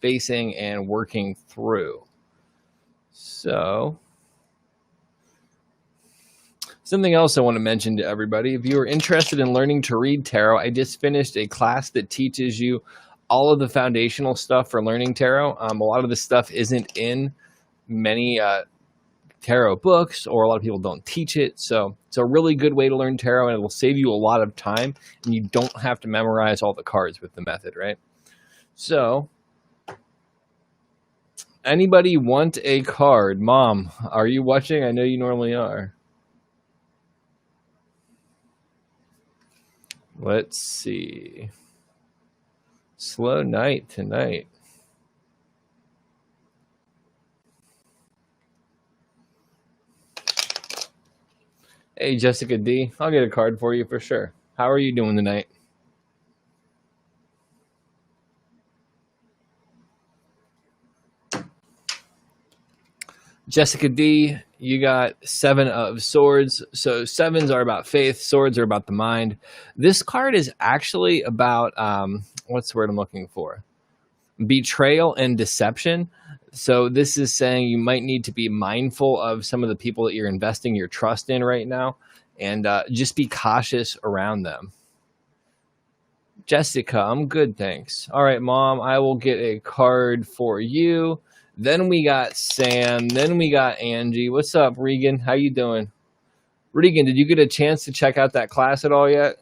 facing and working through. So something else I want to mention to everybody, if you are interested in learning to read tarot, I just finished a class that teaches you all of the foundational stuff for learning tarot. A lot of this stuff isn't in many tarot books, or a lot of people don't teach it. So it's a really good way to learn tarot, and it will save you a lot of time, and you don't have to memorize all the cards with the method, right? So anybody want a card? Mom, are you watching? I know you normally are. Let's see. Slow night tonight. Hey, Jessica D. I'll get a card for you for sure. How are you doing tonight? Jessica D, you got 7 of Swords. So 7s are about faith, swords are about the mind. This card is actually about, what's the word I'm looking for? Betrayal and deception. So this is saying you might need to be mindful of some of the people that you're investing your trust in right now, and just be cautious around them. Jessica, I'm good, thanks. All right, Mom, I will get a card for you. Then we got Sam. Then we got Angie. What's up, Regan? How you doing? Regan, did you get a chance to check out that class at all yet?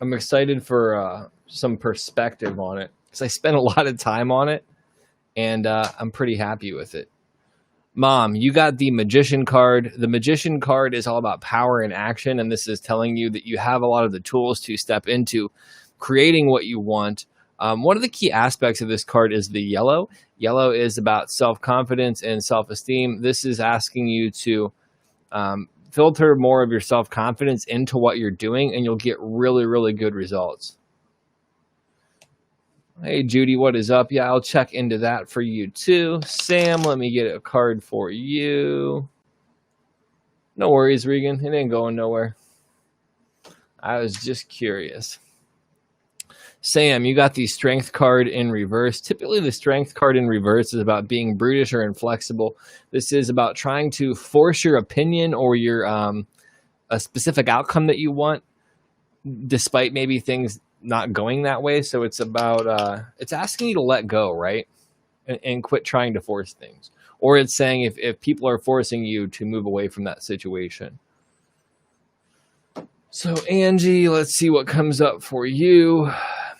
I'm excited for some perspective on it, because I spent a lot of time on it, and I'm pretty happy with it. Mom, you got the Magician card. The Magician card is all about power and action, and this is telling you that you have a lot of the tools to step into creating what you want. One of the key aspects of this card is the yellow. Yellow is about self-confidence and self-esteem. This is asking you to filter more of your self-confidence into what you're doing, and you'll get really, really good results. Hey, Judy, what is up? Yeah, I'll check into that for you too. Sam, let me get a card for you. No worries, Regan. It ain't going nowhere. I was just curious. Sam, you got the Strength card in reverse. Typically, the Strength card in reverse is about being brutish or inflexible. This is about trying to force your opinion or your a specific outcome that you want, despite maybe things not going that way. So it's about it's asking you to let go, right? And quit trying to force things. Or it's saying if people are forcing you to move away from that situation. So Angie, let's see what comes up for you.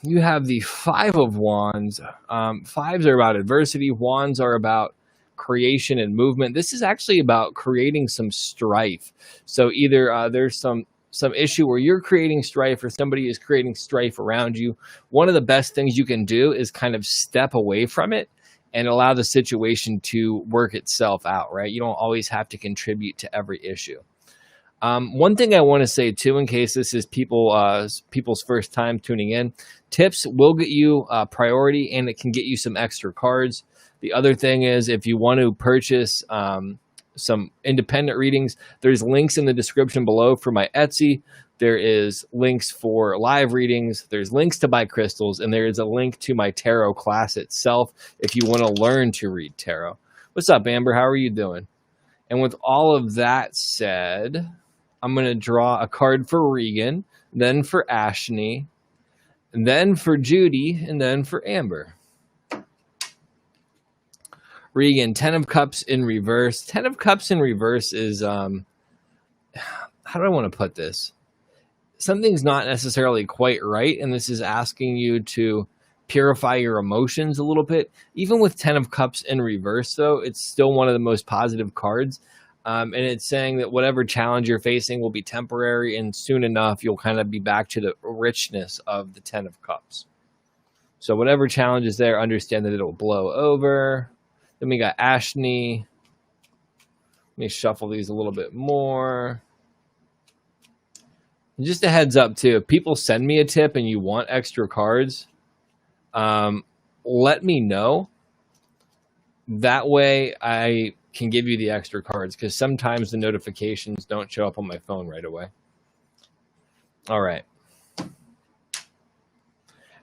You have the 5 of Wands. 5s are about adversity. Wands are about creation and movement. This is actually about creating some strife. So either there's some issue where you're creating strife or somebody is creating strife around you. One of the best things you can do is kind of step away from it and allow the situation to work itself out, right? You don't always have to contribute to every issue. One thing I want to say too, in case this is people's first time tuning in, tips will get you priority, and it can get you some extra cards. The other thing is, if you want to purchase some independent readings, there's links in the description below for my Etsy. There is links for live readings. There's links to buy crystals, and there is a link to my tarot class itself if you want to learn to read tarot. What's up, Amber? How are you doing? And with all of that said, I'm going to draw a card for Regan, then for Ashney, and then for Judy, and then for Amber. Regan, 10 of Cups in reverse. 10 of Cups in reverse is, how do I want to put this? Something's not necessarily quite right, and this is asking you to purify your emotions a little bit. Even with 10 of Cups in reverse, though, it's still one of the most positive cards. And it's saying that whatever challenge you're facing will be temporary, and soon enough, you'll kind of be back to the richness of the 10 of Cups. So whatever challenge is there, understand that it'll blow over. Then we got Ashney. Let me shuffle these a little bit more. And just a heads up, too. If people send me a tip and you want extra cards, let me know. That way I can give you the extra cards, because sometimes the notifications don't show up on my phone right away. All right.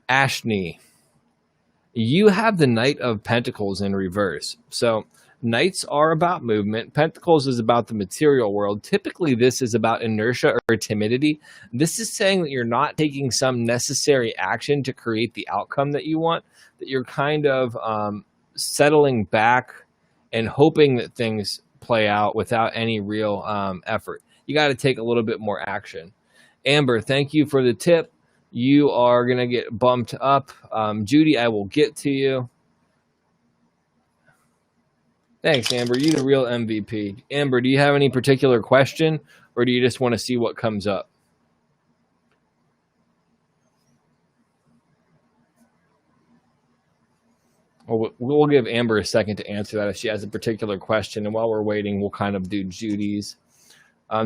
Ashney, you have the Knight of Pentacles in reverse. So Knights are about movement. Pentacles is about the material world. Typically, this is about inertia or timidity. This is saying that you're not taking some necessary action to create the outcome that you want, that you're kind of settling back and hoping that things play out without any real effort. You got to take a little bit more action. Amber, thank you for the tip. You are going to get bumped up. Judy, I will get to you. Thanks, Amber. You're the real MVP. Amber, do you have any particular question, or do you just want to see what comes up? Well, we'll give Amber a second to answer that if she has a particular question. And while we're waiting, we'll kind of do Judy's.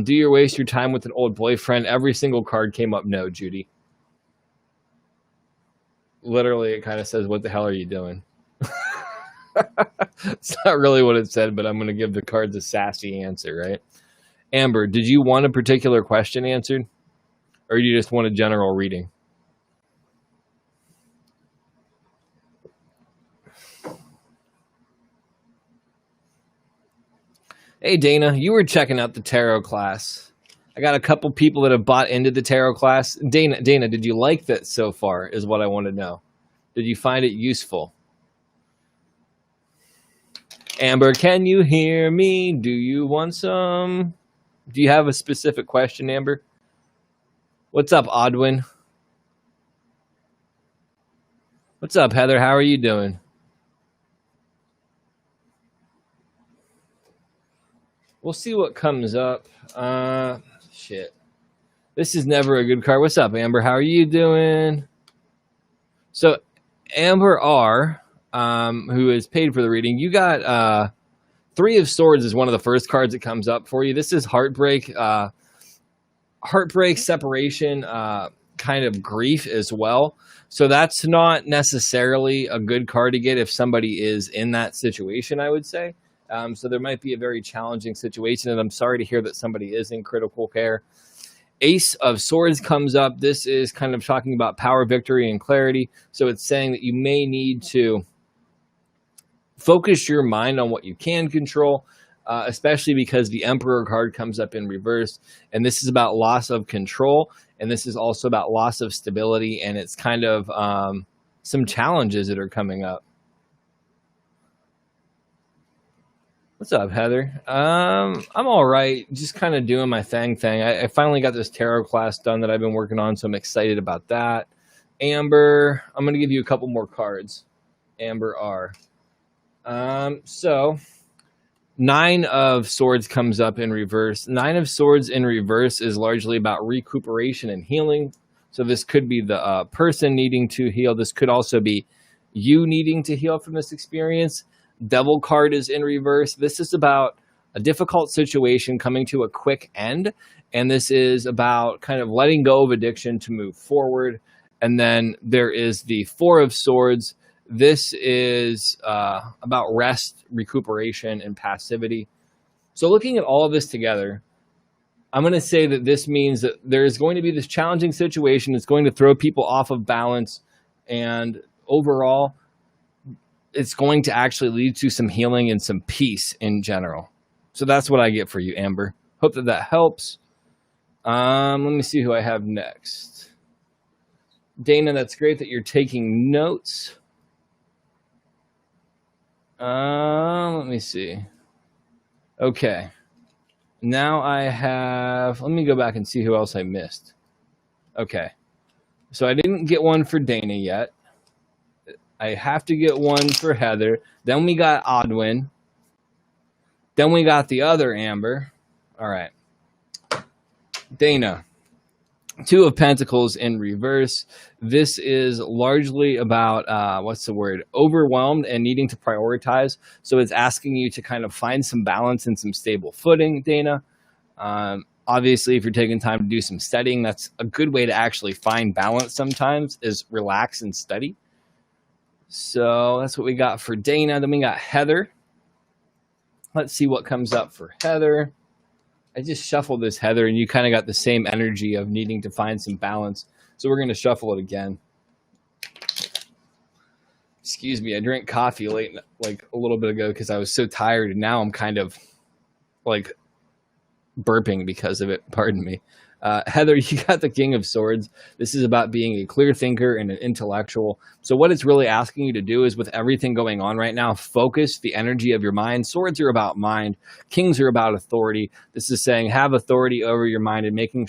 Do you waste your time with an old boyfriend? Every single card came up no, Judy. Literally, it kind of says, what the hell are you doing? It's not really what it said, but I'm going to give the cards a sassy answer, right? Amber, did you want a particular question answered? Or do you just want a general reading? Hey, Dana, you were checking out the tarot class. I got a couple people that have bought into the tarot class. Dana, did you like that so far is what I want to know. Did you find it useful? Amber, can you hear me? Do you want some? Do you have a specific question, Amber? What's up, Odwin? What's up, Heather? How are you doing? We'll see what comes up. Shit. This is never a good card. What's up, Amber? How are you doing? So, Amber R., who is paid for the reading, you got Three of Swords is one of the first cards that comes up for you. This is heartbreak, separation, kind of grief as well. So that's not necessarily a good card to get if somebody is in that situation, I would say. So there might be a very challenging situation, and I'm sorry to hear that somebody is in critical care. Ace of Swords comes up. This is kind of talking about power, victory, and clarity. So it's saying that you may need to focus your mind on what you can control, especially because the Emperor card comes up in reverse. And this is about loss of control. And this is also about loss of stability. And it's kind of some challenges that are coming up. What's up, Heather? I'm all right. Just kind of doing my thing. I finally got this tarot class done that I've been working on, so I'm excited about that. Amber, I'm going to give you a couple more cards. Amber R. So, Nine of Swords comes up in reverse. Nine of Swords in reverse is largely about recuperation and healing. So this could be the person needing to heal. This could also be you needing to heal from this experience. Devil card is in reverse. This is about a difficult situation coming to a quick end. And this is about kind of letting go of addiction to move forward. And then there is the Four of Swords. This is about rest, recuperation, and passivity. So looking at all of this together, I'm going to say that this means that there is going to be this challenging situation. It's going to throw people off of balance. And overall, it's going to actually lead to some healing and some peace in general. So that's what I get for you, Amber. Hope that that helps. Let me see who I have next. Dana, that's great that you're taking notes. Let me see. Okay. Now I have, let me go back and see who else I missed. Okay. So I didn't get one for Dana yet. I have to get one for Heather. Then we got Odwin. Then we got the other Amber. All right. Dana. Two of Pentacles in reverse. This is largely about, overwhelmed and needing to prioritize. So it's asking you to kind of find some balance and some stable footing, Dana. Obviously, if you're taking time to do some studying, that's a good way to actually find balance sometimes, is relax and study. So that's what we got for Dana. Then we got Heather. Let's see what comes up for Heather. I just shuffled this, Heather, and you kind of got the same energy of needing to find some balance. So we're going to shuffle it again. Excuse me, I drank coffee late, like a little bit ago, because I was so tired, and now I'm kind of like burping because of it. Pardon me. Heather, you got the King of Swords. This is about being a clear thinker and an intellectual. So what it's really asking you to do is, with everything going on right now, focus the energy of your mind. Swords are about mind. Kings are about authority. This is saying have authority over your mind and making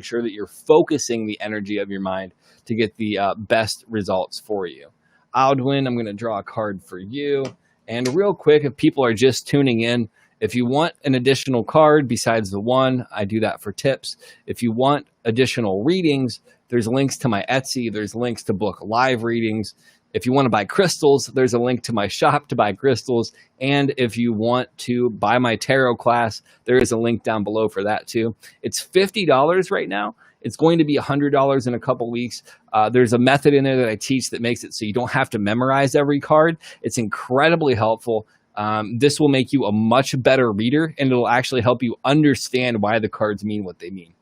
sure that you're focusing the energy of your mind to get the best results for you. Aldwin, I'm going to draw a card for you. And real quick, if people are just tuning in, if you want an additional card besides the one, I do that for tips. If you want additional readings, there's links to my Etsy. There's links to book live readings. If you want to buy crystals, there's a link to my shop to buy crystals. And if you want to buy my tarot class, there is a link down below for that too. It's $50 right now. It's going to be $100 in a couple weeks. There's a method in there that I teach that makes it so you don't have to memorize every card. It's incredibly helpful. This will make you a much better reader, and it'll actually help you understand why the cards mean what they mean.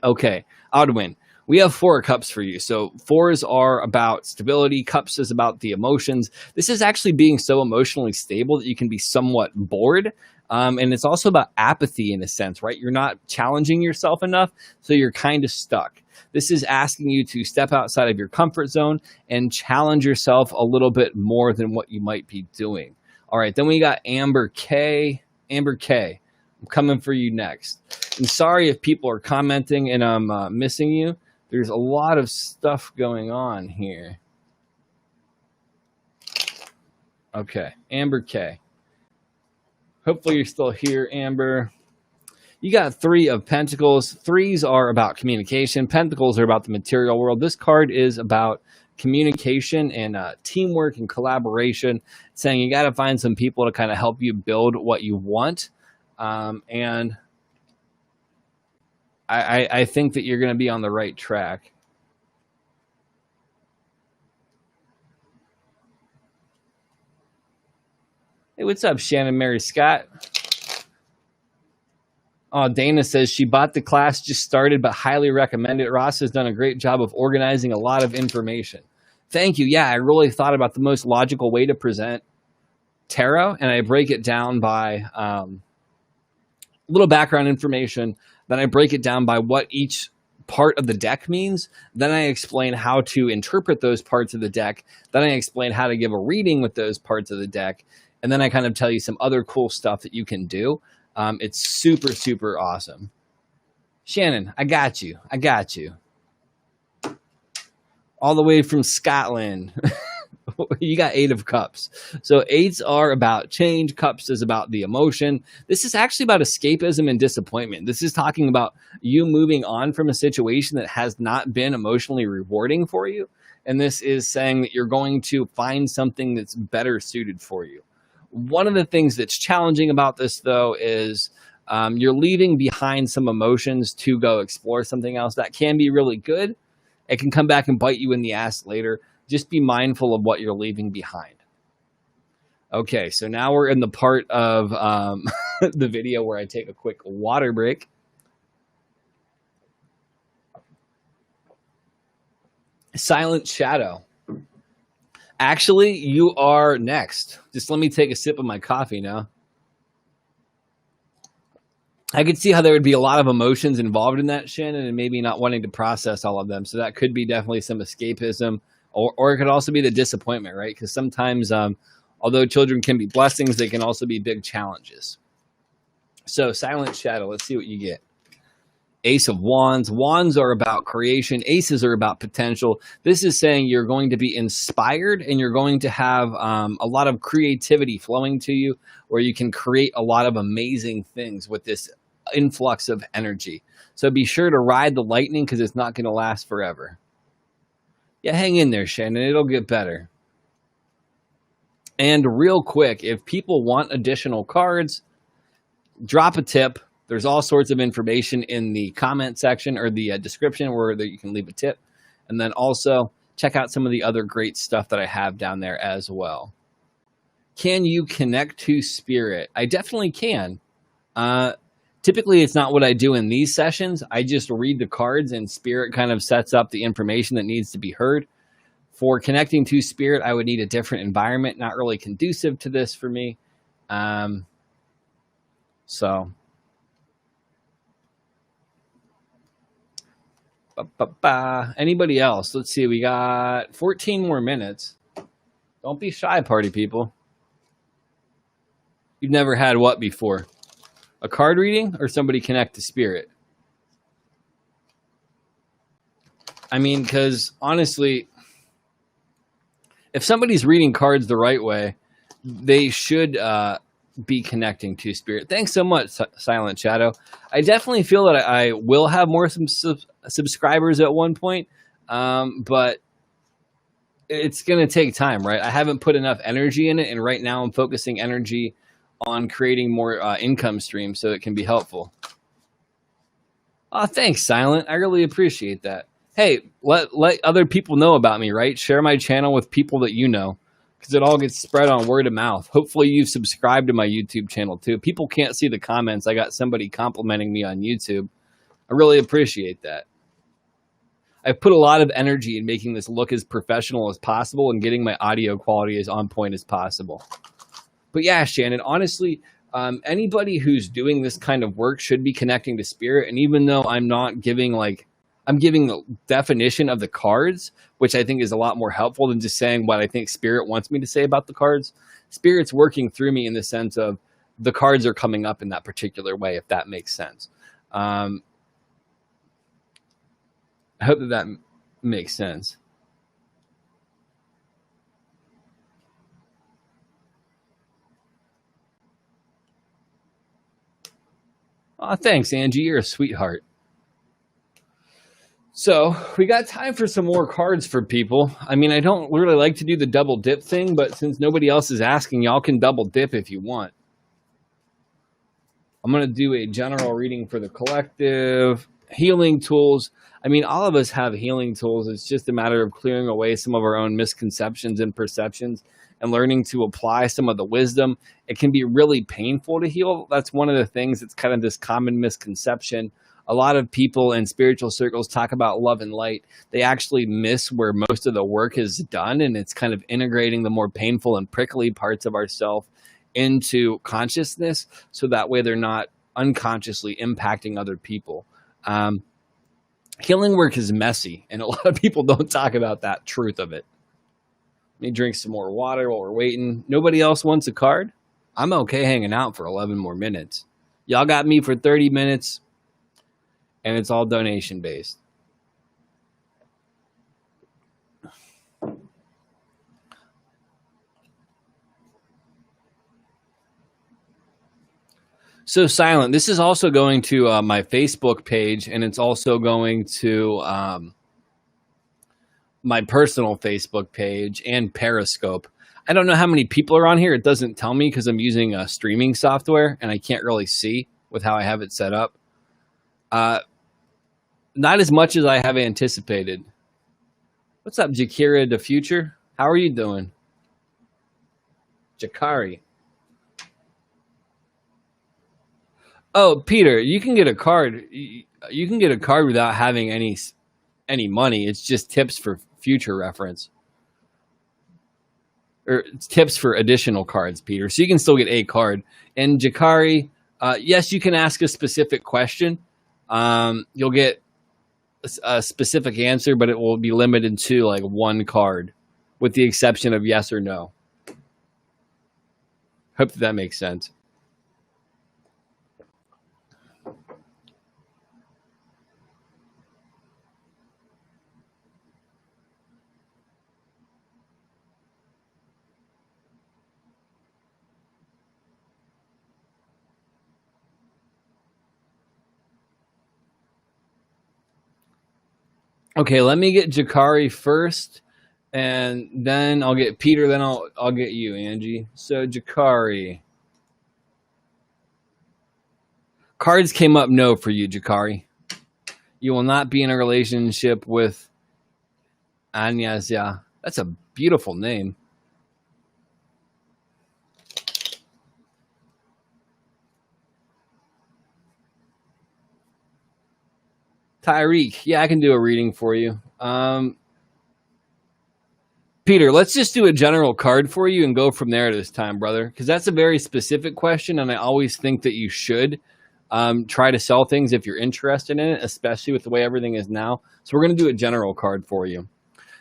Okay, Audwin, we have 4 cups for you. So 4s are about stability. Cups is about the emotions. This is actually being so emotionally stable that you can be somewhat bored. And it's also about apathy in a sense, right? You're not challenging yourself enough, so you're kind of stuck. This is asking you to step outside of your comfort zone and challenge yourself a little bit more than what you might be doing. All right, then we got Amber K. Amber K, I'm coming for you next. I'm sorry if people are commenting and I'm missing you. There's a lot of stuff going on here. Okay, Amber K. Hopefully you're still here, Amber. You got 3 of Pentacles. 3s are about communication. Pentacles are about the material world. This card is about communication and teamwork and collaboration. It's saying you got to find some people to kind of help you build what you want. And I think that you're going to be on the right track. Hey, what's up, Shannon Mary Scott? Oh, Dana says she bought the class, just started, but highly recommend it. Ross has done a great job of organizing a lot of information. Thank you. Yeah, I really thought about the most logical way to present tarot, and I break it down by a little background information. Then I break it down by what each part of the deck means. Then I explain how to interpret those parts of the deck. Then I explain how to give a reading with those parts of the deck. And then I kind of tell you some other cool stuff that you can do. It's super, super awesome. Shannon, I got you. I got you. All the way from Scotland. You got 8 of Cups. So 8s are about change. Cups is about the emotion. This is actually about escapism and disappointment. This is talking about you moving on from a situation that has not been emotionally rewarding for you. And this is saying that you're going to find something that's better suited for you. One of the things that's challenging about this, though, is you're leaving behind some emotions to go explore something else. That can be really good. It can come back and bite you in the ass later. Just be mindful of what you're leaving behind. Okay, so now we're in the part of the video where I take a quick water break. Silent Shadow. Actually, you are next. Just let me take a sip of my coffee now. I could see how there would be a lot of emotions involved in that, Shannon, and maybe not wanting to process all of them. So that could be definitely some escapism, or it could also be the disappointment, right? Because sometimes, although children can be blessings, they can also be big challenges. So Silent Shadow, let's see what you get. Ace of Wands. Wands are about creation. Aces are about potential. This is saying you're going to be inspired and you're going to have a lot of creativity flowing to you, where you can create a lot of amazing things with this influx of energy. So be sure to ride the lightning, because it's not going to last forever. Yeah, hang in there, Shannon. It'll get better. And real quick, if people want additional cards, drop a tip. There's all sorts of information in the comment section or the description where you can leave a tip. And then also check out some of the other great stuff that I have down there as well. Can you connect to spirit? I definitely can. Typically, it's not what I do in these sessions. I just read the cards and spirit kind of sets up the information that needs to be heard. For connecting to spirit, I would need a different environment, not really conducive to this for me. So, anybody else? Let's see. We got 14 more minutes. Don't be shy, party people. You've never had what before? A card reading or somebody connect to spirit? I mean, because honestly, if somebody's reading cards the right way, they should be connecting to spirit. Thanks so much, Silent Shadow. I definitely feel that I will have more subscribers at one point, but it's going to take time, right? I haven't put enough energy in it, and right now I'm focusing energy on creating more income streams so it can be helpful. Oh, thanks, Silent. I really appreciate that. Hey, let other people know about me, right? Share my channel with people that you know, because it all gets spread on word of mouth. Hopefully you've subscribed to my YouTube channel too. People can't see the comments. I got somebody complimenting me on YouTube. I really appreciate that. I've put a lot of energy in making this look as professional as possible and getting my audio quality as on point as possible. But yeah, Shannon, honestly, anybody who's doing this kind of work should be connecting to spirit. And even though I'm not giving I'm giving the definition of the cards, which I think is a lot more helpful than just saying what I think spirit wants me to say about the cards. Spirit's working through me in the sense of the cards are coming up in that particular way, if that makes sense. I hope that makes sense. Oh, thanks, Angie. You're a sweetheart. So we got time for some more cards for people. I mean, I don't really like to do the double dip thing, but since nobody else is asking, y'all can double dip if you want. I'm going to do a general reading for the collective. Healing tools. I mean, all of us have healing tools. It's just a matter of clearing away some of our own misconceptions and perceptions and learning to apply some of the wisdom. It can be really painful to heal. That's one of the things that's kind of this common misconception. A lot of people in spiritual circles talk about love and light. They actually miss where most of the work is done, and it's kind of integrating the more painful and prickly parts of ourselves into consciousness, so that way they're not unconsciously impacting other people. Healing work is messy, and a lot of people don't talk about that truth of it. Let me drink some more water while we're waiting. Nobody else wants a card? I'm okay hanging out for 11 more minutes. Y'all got me for 30 minutes, and it's all donation based. So Silent, this is also going to my Facebook page, and it's also going to my personal Facebook page and Periscope. I don't know how many people are on here. It doesn't tell me because I'm using a streaming software, and I can't really see with how I have it set up. Not as much as I have anticipated. What's up, Jakira the Future? How are you doing? Jakari. Oh, Peter, you can get a card. You can get a card without having any money. It's just tips for future reference. Or it's tips for additional cards, Peter. So you can still get a card. And Jakari, yes, you can ask a specific question. You'll get a specific answer, but it will be limited to like one card, with the exception of yes or no. Hope that makes sense. Okay, let me get Jakari first, and then I'll get Peter, then I'll get you, Angie. So Jakari. Cards came up no for you, Jakari. You will not be in a relationship with Anyasya. That's a beautiful name. Tyreek. Yeah, I can do a reading for you. Peter, let's just do a general card for you and go from there this time, brother, because that's a very specific question, and I always think that you should try to sell things if you're interested in it, especially with the way everything is now. So we're going to do a general card for you.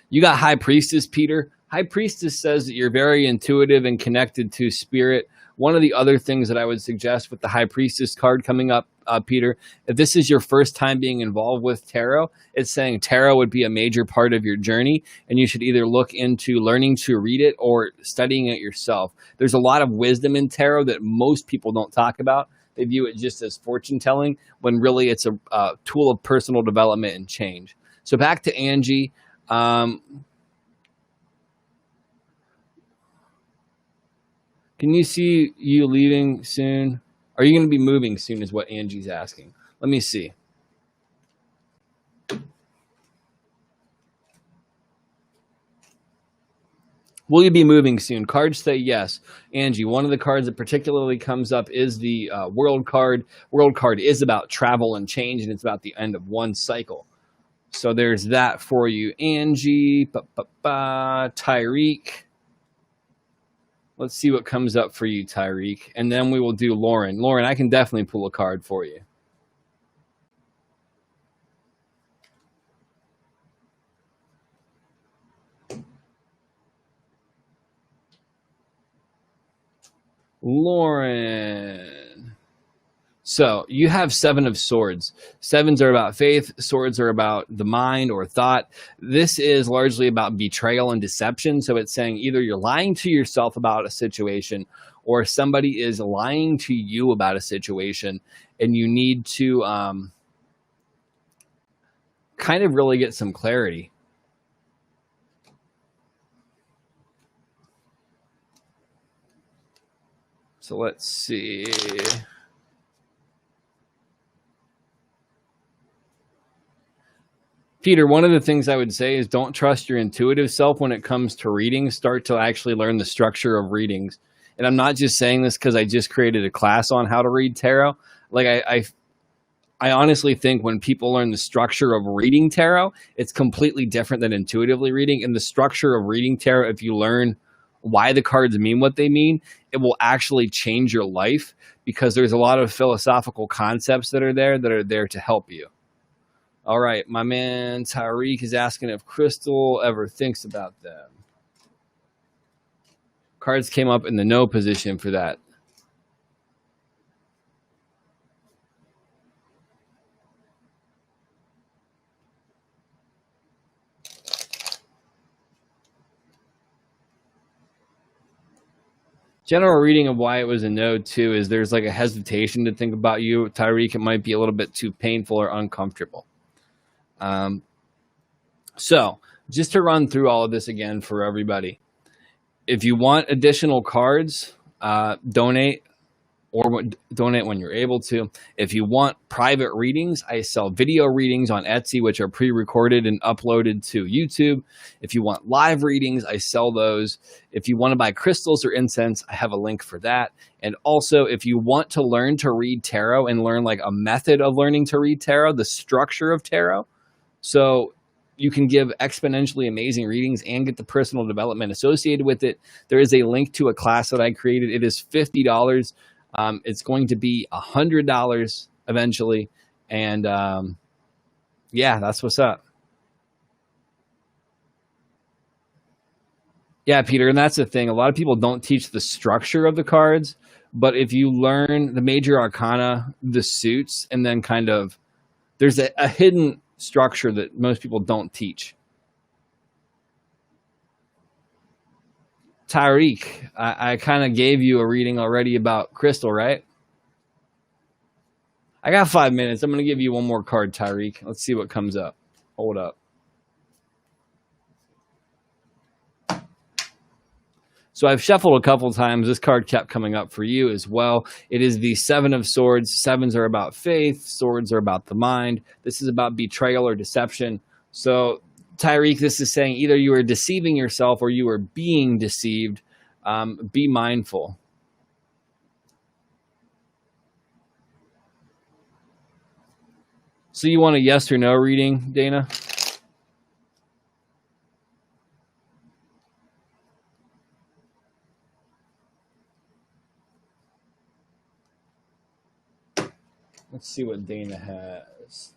You got High Priestess, Peter. High Priestess says that you're very intuitive and connected to spirit. One of the other things that I would suggest with the High Priestess card coming up, Peter, if this is your first time being involved with tarot, it's saying tarot would be a major part of your journey, and you should either look into learning to read it or studying it yourself. There's a lot of wisdom in tarot that most people don't talk about. They view it just as fortune telling, when really it's a tool of personal development and change. So back to Angie. Can you see you leaving soon? Are you going to be moving soon is what Angie's asking. Let me see. Will you be moving soon? Cards say yes. Angie, one of the cards that particularly comes up is the World card. World card is about travel and change, and it's about the end of one cycle. So there's that for you, Angie. Tyreek. Let's see what comes up for you, Tyreek. And then we will do Lauren. Lauren, I can definitely pull a card for you. Lauren. So you have Seven of Swords. Sevens are about faith. Swords are about the mind or thought. This is largely about betrayal and deception. So it's saying either you're lying to yourself about a situation or somebody is lying to you about a situation, and you need to kind of really get some clarity. So let's see. Peter, one of the things I would say is don't trust your intuitive self when it comes to readings. Start to actually learn the structure of readings. And I'm not just saying this because I just created a class on how to read tarot. Like I honestly think when people learn the structure of reading tarot, it's completely different than intuitively reading. And the structure of reading tarot, if you learn why the cards mean what they mean, it will actually change your life, because there's a lot of philosophical concepts that are there to help you. All right, my man Tyreek is asking if Crystal ever thinks about them. Cards came up in the no position for that. General reading of why it was a no, too, is there's like a hesitation to think about you, Tyreek. It might be a little bit too painful or uncomfortable. So just to run through all of this again for everybody, if you want additional cards, donate when you're able to. If you want private readings, I sell video readings on Etsy, which are pre-recorded and uploaded to YouTube. If you want live readings, I sell those. If you want to buy crystals or incense, I have a link for that. And also, if you want to learn to read tarot and learn like a method of learning to read tarot, the structure of tarot, so you can give exponentially amazing readings and get the personal development associated with it, there is a link to a class that I created. It is $50. It's going to be $100 eventually. And yeah, that's what's up. Yeah, Peter, and that's the thing. A lot of people don't teach the structure of the cards, but if you learn the major arcana, the suits, and then kind of there's a hidden structure that most people don't teach. Tyreek, I kind of gave you a reading already about Crystal, right? I got 5 minutes. I'm going to give you one more card, Tyreek. Let's see what comes up. Hold up. So I've shuffled a couple times. This card kept coming up for you as well. It is the Seven of Swords. Sevens are about faith. Swords are about the mind. This is about betrayal or deception. So Tyreek, this is saying either you are deceiving yourself or you are being deceived. Be mindful. So you want a yes or no reading, Dana? Let's see what Dana has.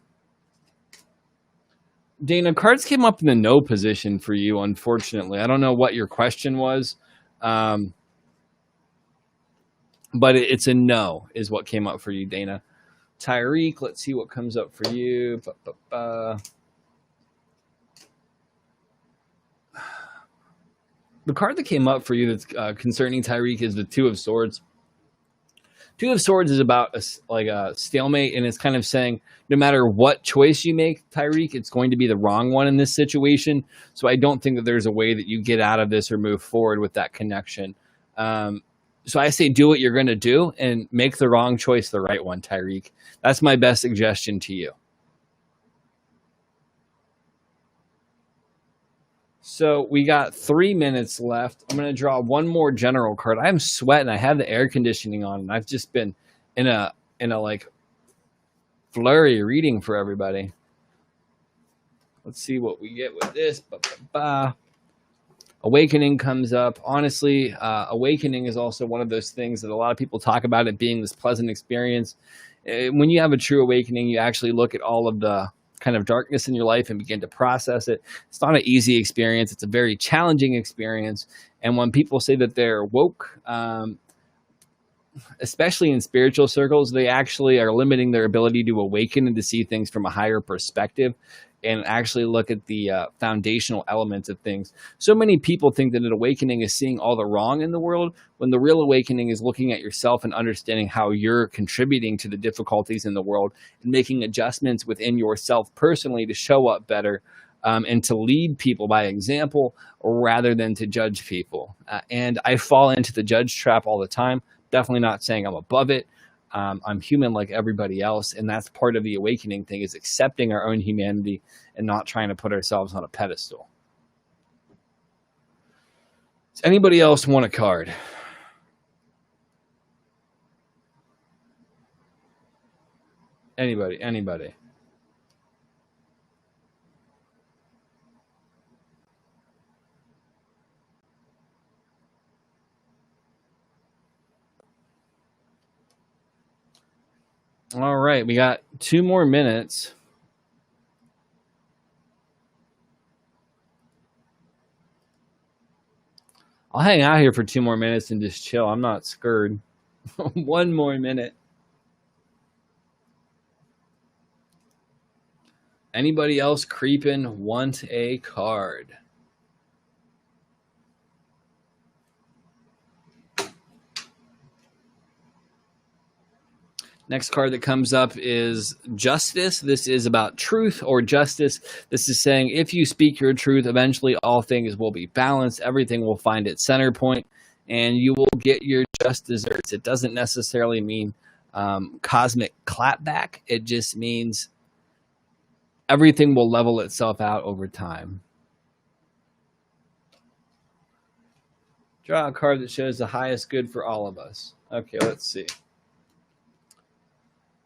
Dana, cards came up in the no position for you, unfortunately. I don't know what your question was, um, but it's a no is what came up for you, Dana. Tyreek, let's see what comes up for you. The card that came up for you that's concerning Tyreek is the Two of Swords. Two of Swords is about a stalemate, and it's kind of saying no matter what choice you make, Tyreek, it's going to be the wrong one in this situation. So I don't think that there's a way that you get out of this or move forward with that connection. So I say do what you're going to do and make the wrong choice the right one, Tyreek. That's my best suggestion to you. So we got 3 minutes left. I'm going to draw one more general card. I'm sweating. I have the air conditioning on, and I've just been in a like flurry reading for everybody. Let's see what we get with this. Awakening comes up. Honestly, awakening is also one of those things that a lot of people talk about it being this pleasant experience. When you have a true awakening, you actually look at all of the kind of darkness in your life and begin to process it. It's not an easy experience. It's a very challenging experience. And when people say that they're woke, especially in spiritual circles, they actually are limiting their ability to awaken and to see things from a higher perspective and actually look at the foundational elements of things. So many people think that an awakening is seeing all the wrong in the world, when the real awakening is looking at yourself and understanding how you're contributing to the difficulties in the world and making adjustments within yourself personally to show up better and to lead people by example rather than to judge people. And I fall into the judge trap all the time. Definitely not saying I'm above it. I'm human like everybody else, and that's part of the awakening thing, is accepting our own humanity and not trying to put ourselves on a pedestal. Does anybody else want a card? Anybody. All right, we got 2 more minutes. I'll hang out here for 2 more minutes and just chill. I'm not scared. 1 more minute. Anybody else creeping want a card? Next card that comes up is Justice. This is about truth or justice. This is saying if you speak your truth, eventually all things will be balanced. Everything will find its center point, and you will get your just desserts. It doesn't necessarily mean cosmic clapback. It just means everything will level itself out over time. Draw a card that shows the highest good for all of us. Okay, let's see.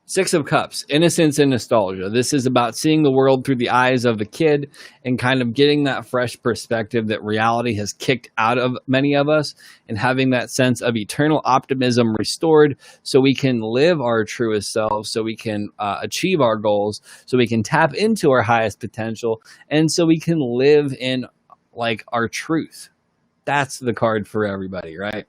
6 of Cups, innocence and nostalgia. This is about seeing the world through the eyes of the kid and kind of getting that fresh perspective that reality has kicked out of many of us, and having that sense of eternal optimism restored so we can live our truest selves, so we can achieve our goals, so we can tap into our highest potential, and so we can live in like our truth. That's the card for everybody, right?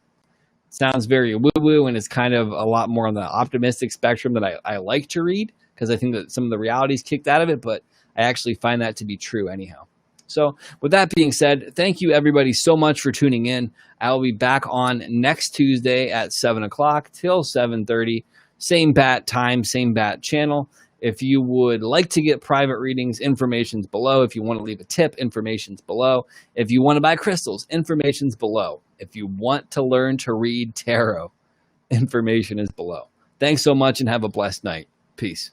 Sounds very woo-woo, and it's kind of a lot more on the optimistic spectrum that I like to read, because I think that some of the reality's kicked out of it, but I actually find that to be true anyhow. So with that being said, thank you everybody so much for tuning in. I will be back on next Tuesday at 7 o'clock till 7:30. Same bat time, same bat channel. If you would like to get private readings, information's below. If you want to leave a tip, information's below. If you want to buy crystals, information's below. If you want to learn to read tarot, information is below. Thanks so much and have a blessed night. Peace.